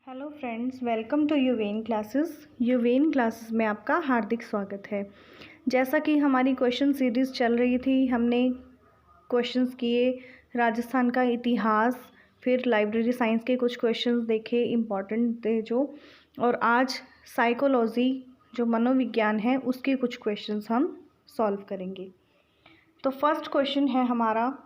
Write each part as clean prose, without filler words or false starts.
Hello friends, welcome to यूवेन classes. यूवेन classes में आपका हार्दिक स्वागत है। जैसा कि हमारी क्वेश्चन सीरीज़ चल रही थी, हमने क्वेश्चंस किए राजस्थान का इतिहास, फिर लाइब्रेरी साइंस के कुछ क्वेश्चंस देखे इम्पॉर्टेंट थे जो, और आज साइकोलॉजी जो मनोविज्ञान है उसके कुछ क्वेश्चंस हम सॉल्व करेंगे। तो फर्स्ट क्वेश्चन है हमारा,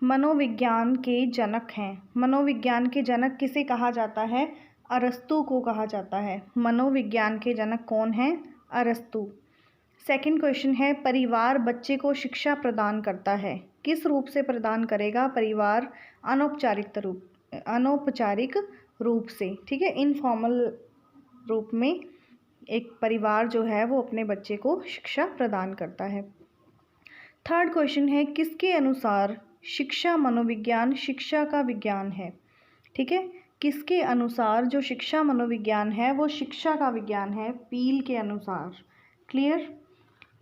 मनोविज्ञान के जनक हैं। मनोविज्ञान के जनक किसे कहा जाता है? अरस्तू को कहा जाता है। मनोविज्ञान के जनक कौन हैं? अरस्तू। सेकंड क्वेश्चन है, परिवार बच्चे को शिक्षा प्रदान करता है। किस रूप से प्रदान करेगा परिवार? अनौपचारिक रूप से, ठीक है, इनफॉर्मल रूप में एक परिवार जो है वो अपने बच्चे को शिक्षा प्रदान करता है। थर्ड क्वेश्चन है, किसके अनुसार शिक्षा मनोविज्ञान शिक्षा का विज्ञान है? ठीक है, किसके अनुसार जो शिक्षा मनोविज्ञान है वो शिक्षा का विज्ञान है? पील के अनुसार। क्लियर।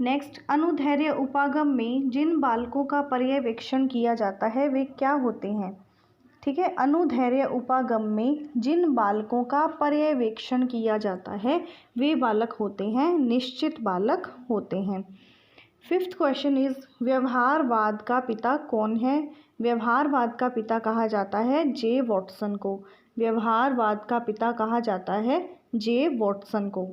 नेक्स्ट, अनुधैर्य उपागम में जिन बालकों का पर्यवेक्षण किया जाता है वे क्या होते हैं? ठीक है, अनुधैर्य उपागम में जिन बालकों का पर्यवेक्षण किया जाता है वे बालक होते हैं, निश्चित बालक होते हैं। फिफ्थ क्वेश्चन इज, व्यवहारवाद का पिता कौन है? व्यवहारवाद का पिता कहा जाता है जे वॉटसन को। व्यवहारवाद का पिता कहा जाता है जे वॉटसन को।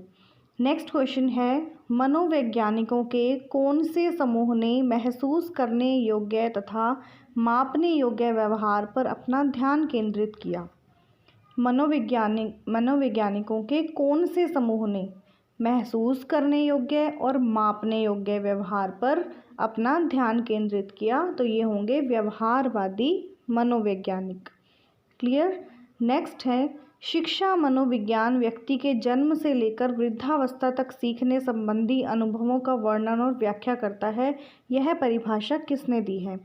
नेक्स्ट क्वेश्चन है, मनोवैज्ञानिकों के कौन से समूह ने महसूस करने योग्य तथा मापने योग्य व्यवहार पर अपना ध्यान केंद्रित किया? मनोवैज्ञानिकों के कौन से समूह ने महसूस करने योग्य और मापने योग्य व्यवहार पर अपना ध्यान केंद्रित किया? तो ये होंगे व्यवहारवादी मनोवैज्ञानिक। क्लियर। नेक्स्ट है, शिक्षा मनोविज्ञान व्यक्ति के जन्म से लेकर वृद्धावस्था तक सीखने संबंधी अनुभवों का वर्णन और व्याख्या करता है। यह परिभाषा किसने दी है?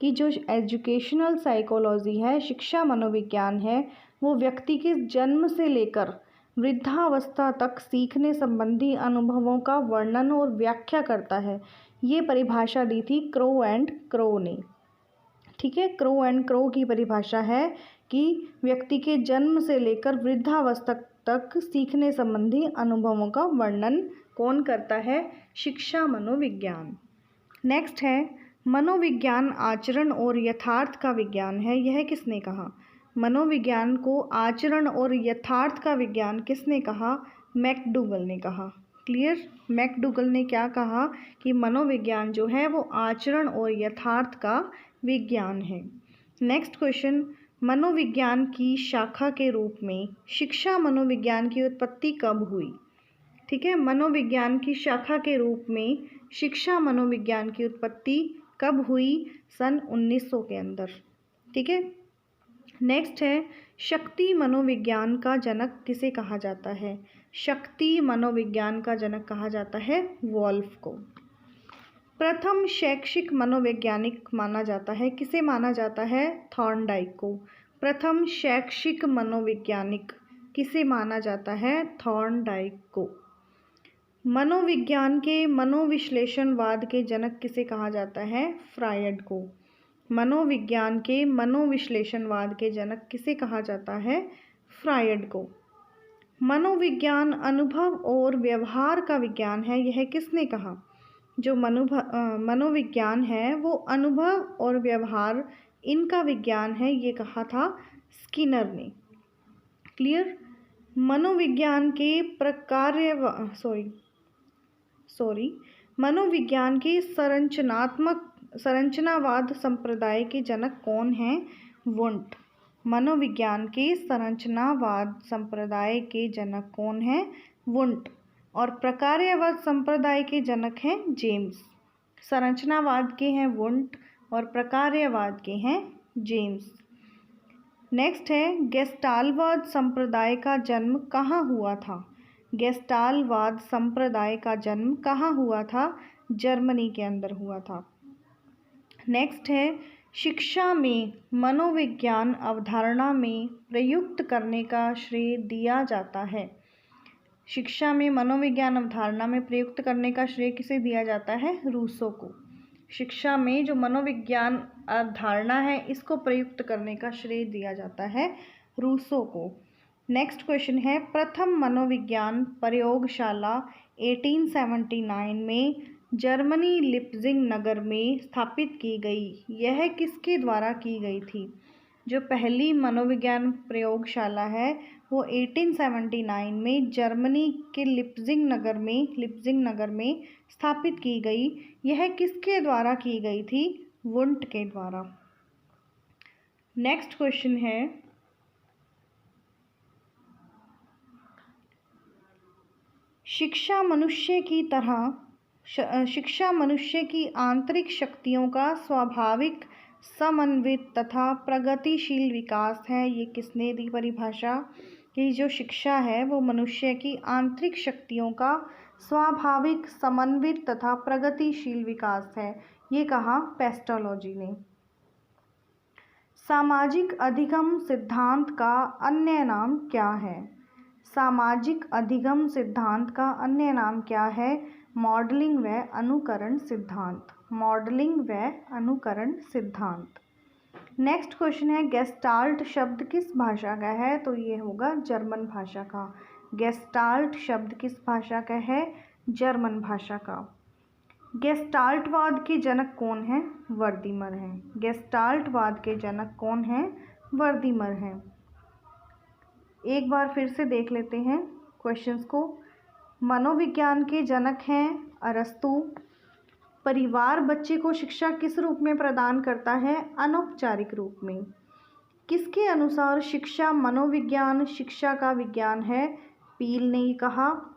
कि जो एजुकेशनल साइकोलॉजी है, शिक्षा मनोविज्ञान है, वो व्यक्ति के जन्म से लेकर वृद्धावस्था तक सीखने संबंधी अनुभवों का वर्णन और व्याख्या करता है। ये परिभाषा दी थी क्रो एंड क्रो ने। ठीक है, क्रो एंड क्रो की परिभाषा है कि व्यक्ति के जन्म से लेकर वृद्धावस्था तक सीखने संबंधी अनुभवों का वर्णन कौन करता है? शिक्षा मनोविज्ञान। नेक्स्ट है, मनोविज्ञान आचरण और यथार्थ का विज्ञान है। यह किसने कहा? मनोविज्ञान को आचरण और यथार्थ का विज्ञान किसने कहा? मैकडूगल ने कहा। क्लियर। मैकडूगल ने क्या कहा कि मनोविज्ञान जो है वो आचरण और यथार्थ का विज्ञान है। नेक्स्ट क्वेश्चन, मनोविज्ञान की शाखा के रूप में शिक्षा मनोविज्ञान की उत्पत्ति कब हुई? ठीक है, मनोविज्ञान की शाखा के रूप में शिक्षा मनोविज्ञान की उत्पत्ति कब हुई? सन 1900 के अंदर। ठीक है। नेक्स्ट है, शक्ति मनोविज्ञान का जनक किसे कहा जाता है? शक्ति मनोविज्ञान का जनक कहा जाता है वॉल्फ को। प्रथम शैक्षिक मनोवैज्ञानिक माना जाता है, किसे माना जाता है? थॉर्नडाइक को। प्रथम शैक्षिक मनोवैज्ञानिक किसे माना जाता है? थॉर्नडाइक को। मनोविज्ञान के मनोविश्लेषणवाद के जनक किसे कहा जाता है? फ्रायड को। मनोविज्ञान के मनोविश्लेषणवाद के जनक किसे कहा जाता है? फ्रायड को। मनोविज्ञान अनुभव और व्यवहार का विज्ञान है, यह किसने कहा? जो मनोविज्ञान है वो अनुभव और व्यवहार इनका विज्ञान है, ये कहा था स्किनर ने। क्लियर। मनोविज्ञान के मनोविज्ञान के संरचनावाद संप्रदाय के जनक कौन हैं? वुंट। मनोविज्ञान के संरचनावाद संप्रदाय के जनक कौन हैं? वुंट। और प्रकार्यवाद संप्रदाय के जनक हैं जेम्स। संरचनावाद के हैं वुंट और प्रकार्यवाद के हैं जेम्स। नेक्स्ट है, गेस्टालवाद संप्रदाय का जन्म कहाँ हुआ था? गेस्टालवाद संप्रदाय का जन्म कहाँ हुआ था? जर्मनी के अंदर हुआ था। नेक्स्ट है, शिक्षा में मनोविज्ञान अवधारणा में प्रयुक्त करने का श्रेय दिया जाता है। शिक्षा में मनोविज्ञान अवधारणा में प्रयुक्त करने का श्रेय किसे दिया जाता है? रूसो को। शिक्षा में जो मनोविज्ञान अवधारणा है इसको प्रयुक्त करने का श्रेय दिया जाता है रूसो को। नेक्स्ट क्वेश्चन है, प्रथम मनोविज्ञान प्रयोगशाला 1879 में जर्मनी लिप्जिंग नगर में स्थापित की गई, यह किसके द्वारा की गई थी? जो पहली मनोविज्ञान प्रयोगशाला है वो 1879 में जर्मनी के लिप्जिंग नगर में स्थापित की गई, यह किसके द्वारा की गई थी? वुंट के द्वारा। नेक्स्ट क्वेश्चन है, शिक्षा मनुष्य की आंतरिक शक्तियों का स्वाभाविक समन्वित तथा प्रगतिशील विकास है, ये किसने दी परिभाषा? कि जो शिक्षा है वो मनुष्य की आंतरिक शक्तियों का स्वाभाविक समन्वित तथा प्रगतिशील विकास है, ये कहा पेस्टोलॉजी ने। सामाजिक अधिगम सिद्धांत का अन्य नाम क्या है? सामाजिक अधिगम सिद्धांत का अन्य नाम क्या है? मॉडलिंग व अनुकरण सिद्धांत। मॉडलिंग व अनुकरण सिद्धांत। नेक्स्ट क्वेश्चन है, गेस्टाल्ट शब्द किस भाषा का है? तो ये होगा जर्मन भाषा का। गेस्टाल्ट शब्द किस भाषा का है? जर्मन भाषा का। गेस्टाल्टवाद के जनक कौन है? वर्दीमर हैं। गेस्टाल्टवाद के जनक कौन हैं? वर्दीमर हैं। एक बार फिर से देख लेते हैं क्वेश्चंस को। मनोविज्ञान के जनक हैं अरस्तु। परिवार बच्चे को शिक्षा किस रूप में प्रदान करता है? अनौपचारिक रूप में। किसके अनुसार शिक्षा मनोविज्ञान शिक्षा का विज्ञान है? पील ने कहा।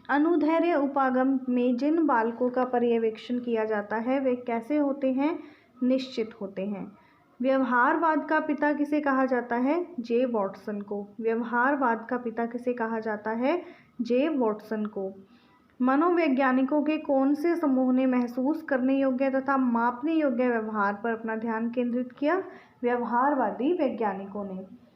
अनुदैर्ध्य उपागम में जिन बालकों का पर्यवेक्षण किया जाता है वे कैसे होते हैं? निश्चित होते हैं। व्यवहारवाद का पिता किसे कहा जाता है? जे वॉटसन को। व्यवहारवाद का पिता किसे कहा जाता है? जे वॉटसन को। मनोवैज्ञानिकों के कौन से समूह ने महसूस करने योग्य तथा मापने योग्य व्यवहार पर अपना ध्यान केंद्रित किया? व्यवहारवादी वैज्ञानिकों ने।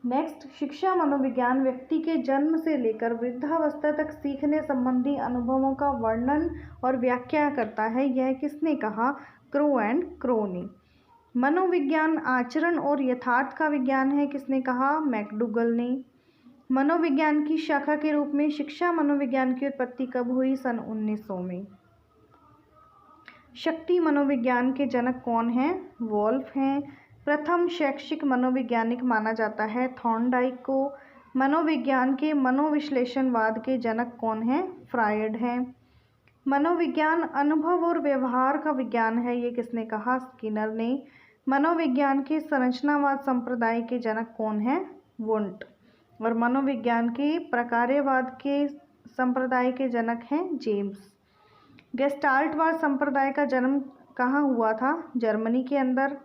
नेक्स्ट, शिक्षा मनोविज्ञान व्यक्ति के जन्म से लेकर वृद्धावस्था तक सीखने संबंधी अनुभवों का वर्णन और व्याख्या करता है, यह किसने कहा? क्रो एंड क्रो ने। मनोविज्ञान आचरण और यथार्थ का विज्ञान है, किसने कहा? मैकडूगल ने। मनोविज्ञान की शाखा के रूप में शिक्षा मनोविज्ञान की उत्पत्ति कब हुई? सन 1900 में। शक्ति मनोविज्ञान के जनक कौन हैं? वोल्फ हैं। प्रथम शैक्षिक मनोवैज्ञानिक माना जाता है थॉर्नडाइक को। मनोविज्ञान के मनोविश्लेषणवाद के जनक कौन हैं? फ्रायड हैं। मनोविज्ञान अनुभव और व्यवहार का विज्ञान है, ये किसने कहा? स्किनर ने। मनोविज्ञान के संरचनावाद संप्रदाय के जनक कौन हैं? वुंट। और मनोविज्ञान के प्रकार्यवाद के संप्रदाय के जनक हैं जेम्स। गेस्टाल्टवाद संप्रदाय का जन्म कहाँ हुआ था? जर्मनी के अंदर।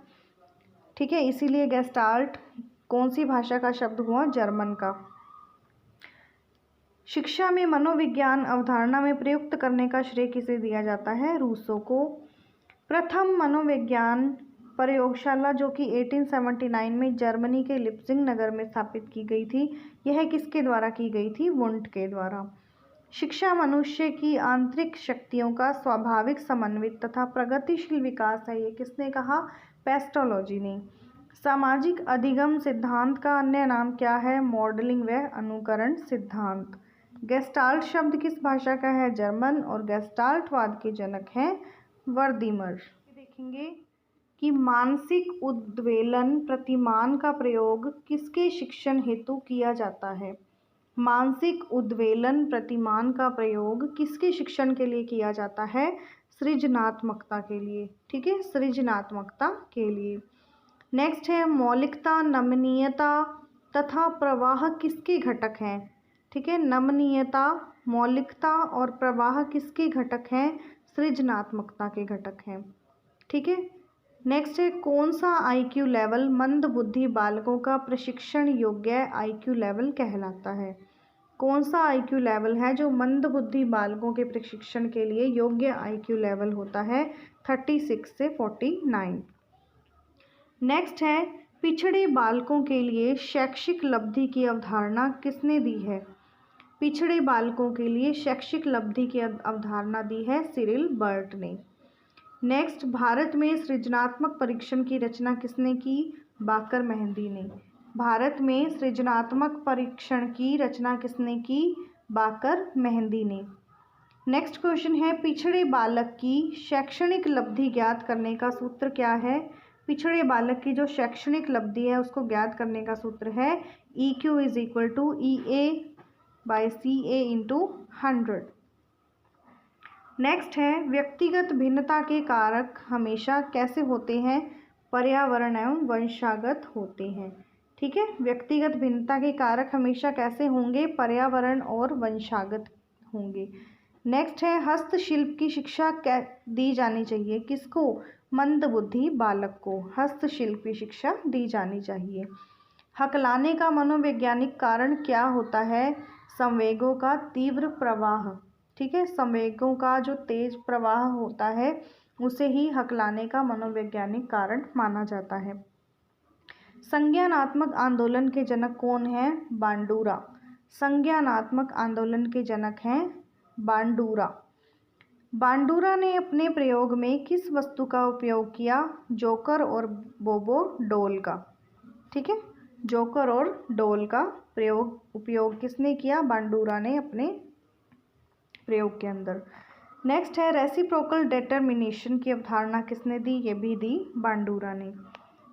ठीक है, इसीलिए गेस्टाल्ट कौन सी भाषा का शब्द हुआ? जर्मन का। शिक्षा में मनोविज्ञान अवधारणा में प्रयुक्त करने का श्रेय किसे दिया जाता है? रूसो को। प्रथम मनोविज्ञान प्रयोगशाला जो कि 1879 में जर्मनी के लिप्जिंग नगर में स्थापित की गई थी, यह किसके द्वारा की गई थी? वुंट के द्वारा। शिक्षा मनुष्य की आंतरिक शक्तियों का स्वाभाविक समन्वित तथा प्रगतिशील विकास है, ये किसने कहा? पेस्टोलॉजी ने। सामाजिक अधिगम सिद्धांत का अन्य नाम क्या है? मॉडलिंग व अनुकरण सिद्धांत। गेस्टाल्ट शब्द किस भाषा का है? जर्मन। और गेस्टाल्टवाद के जनक हैं वर्दीमर। देखेंगे कि मानसिक उद्वेलन प्रतिमान का प्रयोग किसके शिक्षण हेतु किया जाता है? मानसिक उद्वेलन प्रतिमान का प्रयोग किसके शिक्षण के लिए किया जाता है? सृजनात्मकता के लिए। ठीक है, सृजनात्मकता के लिए। नेक्स्ट है, मौलिकता, नमनीयता तथा प्रवाह किसके घटक हैं? ठीक है, नमनीयता, मौलिकता और प्रवाह किसके घटक हैं? सृजनात्मकता के घटक हैं। ठीक है। नेक्स्ट है, कौन सा IQ लेवल मंद बुद्धि बालकों का प्रशिक्षण योग्य IQ लेवल कहलाता है? कौन सा IQ लेवल है जो मंद बुद्धि बालकों के प्रशिक्षण के लिए योग्य IQ लेवल होता है? 36 से 49। नेक्स्ट है, पिछड़े बालकों के लिए शैक्षिक लब्धि की अवधारणा किसने दी है? पिछड़े बालकों के लिए शैक्षिक लब्धि की अवधारणा दी है सिरिल बर्ट ने। नेक्स्ट, भारत में सृजनात्मक परीक्षण की रचना किसने की? बाकर मेहंदी ने। भारत में सृजनात्मक परीक्षण की रचना किसने की? बाकर मेहंदी ने। नेक्स्ट क्वेश्चन है, पिछड़े बालक की शैक्षणिक लब्धि ज्ञात करने का सूत्र क्या है? पिछड़े बालक की जो शैक्षणिक लब्धि है उसको ज्ञात करने का सूत्र है EQ is equal to EA by CA into 100। Next है, व्यक्तिगत भिन्नता के कारक हमेशा कैसे होते हैं? पर्यावरण एवं वंशागत होते हैं। ठीक है, व्यक्तिगत भिन्नता के कारक हमेशा कैसे होंगे? पर्यावरण और वंशागत होंगे। नेक्स्ट है, हस्तशिल्प की शिक्षा दी जानी चाहिए किसको? मंदबुद्धि बालक को हस्तशिल्प की शिक्षा दी जानी चाहिए। हकलाने का मनोवैज्ञानिक कारण क्या होता है? संवेगों का तीव्र प्रवाह। ठीक है, संवेगों का जो तेज प्रवाह होता है उसे ही हकलाने का मनोवैज्ञानिक कारण माना जाता है। संज्ञानात्मक आंदोलन के जनक कौन है? बांडुरा। संज्ञानात्मक आंदोलन के जनक हैं बांडुरा। बांडुरा ने अपने प्रयोग में किस वस्तु का उपयोग किया? जोकर और बोबो डोल का। ठीक है, जोकर और डोल का उपयोग किसने किया? बांडुरा ने अपने प्रयोग के अंदर। नेक्स्ट है, रेसिप्रोकल डिटर्मिनेशन की अवधारणा किसने दी? ये भी दी बांडुरा ने।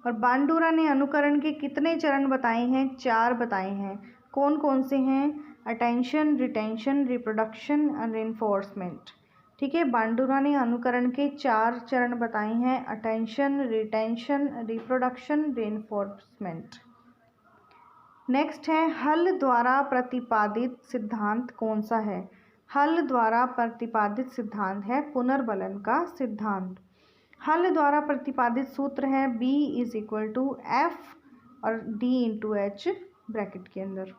और बांडुरा ने अनुकरण के कितने चरण बताए हैं? 4 बताए हैं। कौन कौन से हैं? Attention, retention, reproduction and reinforcement. ठीक है, बांडुरा ने अनुकरण के 4 चरण बताए हैं, attention, retention, reproduction, reinforcement. Next है, हल द्वारा प्रतिपादित सिद्धांत कौन सा है? हल द्वारा प्रतिपादित सिद्धांत है पुनर्बलन का सिद्धांत। हल द्वारा प्रतिपादित सूत्र है B is equal to F और D इंटू H ब्रैकेट के अंदर।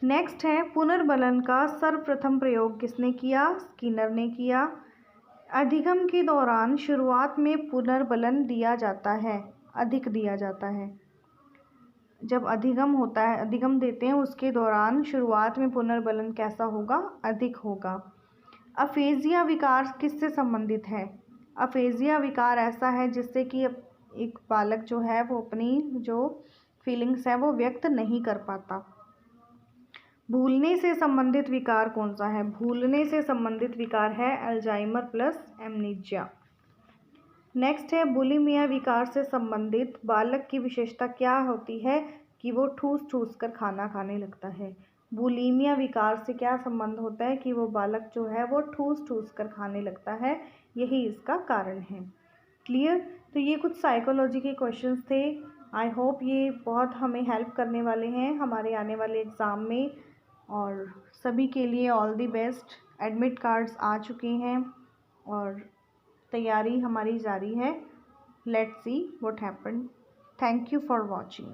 नेक्स्ट है, पुनर्बलन का सर्वप्रथम प्रयोग किसने किया? स्किनर ने किया। अधिगम के दौरान शुरुआत में पुनर्बलन दिया जाता है, अधिक दिया जाता है। जब अधिगम होता है, अधिगम देते हैं, उसके दौरान शुरुआत में पुनर्बलन कैसा होगा? अधिक होगा। अफेजिया विकार किससे संबंधित है? अफेजिया विकार ऐसा है जिससे कि एक बालक जो है वो अपनी जो फीलिंग्स है वो व्यक्त नहीं कर पाता। भूलने से संबंधित विकार कौन सा है? भूलने से संबंधित विकार है अल्जाइमर प्लस एमनीजिया। नेक्स्ट है, बुलिमिया विकार से संबंधित बालक की विशेषता क्या होती है? कि वो ठूस ठूस कर खाना खाने लगता है। बुलिमिया विकार से क्या संबंध होता है? कि वो बालक जो है वो ठूस ठूस कर खाने लगता है, यही इसका कारण है। क्लियर? तो ये कुछ साइकोलॉजी के क्वेश्चंस थे। आई होप ये बहुत हमें हेल्प करने वाले हैं हमारे आने वाले एग्ज़ाम में, और सभी के लिए all the best. Admit cards आ चुके हैं और तैयारी हमारी जारी है। Let's see what happen. Thank you for watching.